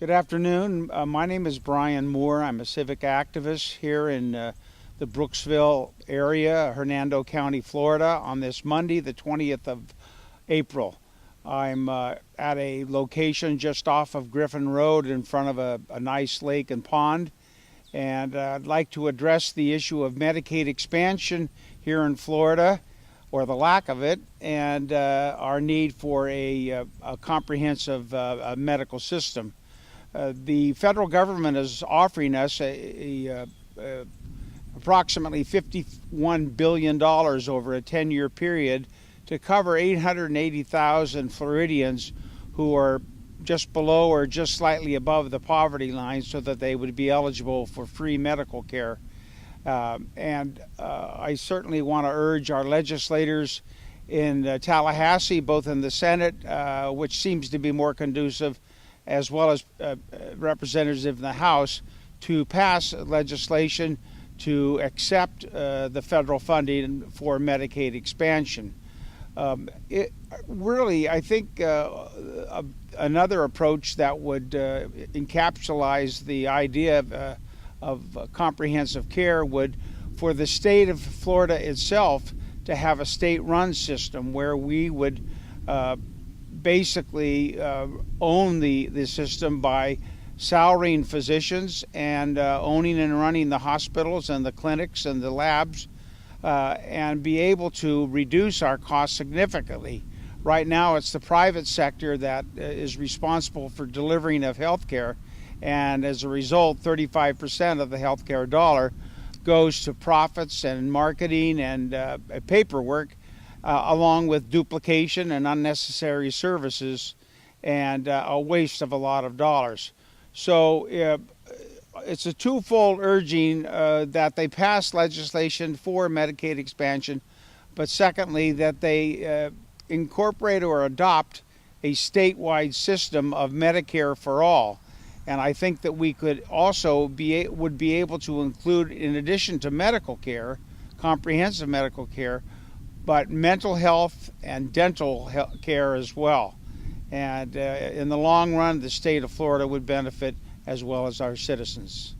Good afternoon. My name is Brian Moore. I'm a civic activist here in the Brooksville area, Hernando County, Florida, on this Monday, the 20th of April. I'm at a location just off of Griffin Road in front of a nice lake and pond, and I'd like to address the issue of Medicaid expansion here in Florida, or the lack of it, and our need for a comprehensive medical system. The federal government is offering us approximately $51 billion over a 10-year period to cover 880,000 Floridians who are just below or just slightly above the poverty line, so that they would be eligible for free medical care. I certainly want to urge our legislators in Tallahassee, both in the Senate, which seems to be more conducive, as well as representatives in the House, to pass legislation to accept the federal funding for Medicaid expansion. I think another approach that would encapsulate the idea of comprehensive care would, for the state of Florida itself, to have a state-run system where we would basically own the system by salarying physicians and owning and running the hospitals and the clinics and the labs, and be able to reduce our costs significantly. Right now, it's the private sector that is responsible for delivering of health care, and as a result, 35% of the health care dollar goes to profits and marketing and paperwork, along with duplication and unnecessary services, and a waste of a lot of dollars. So it's a twofold urging that they pass legislation for Medicaid expansion, but secondly, that they incorporate or adopt a statewide system of Medicare for all. And I think that we could also would be able to include, in addition to medical care, comprehensive medical care, but mental health and dental care as well. And in the long run, the state of Florida would benefit, as well as our citizens.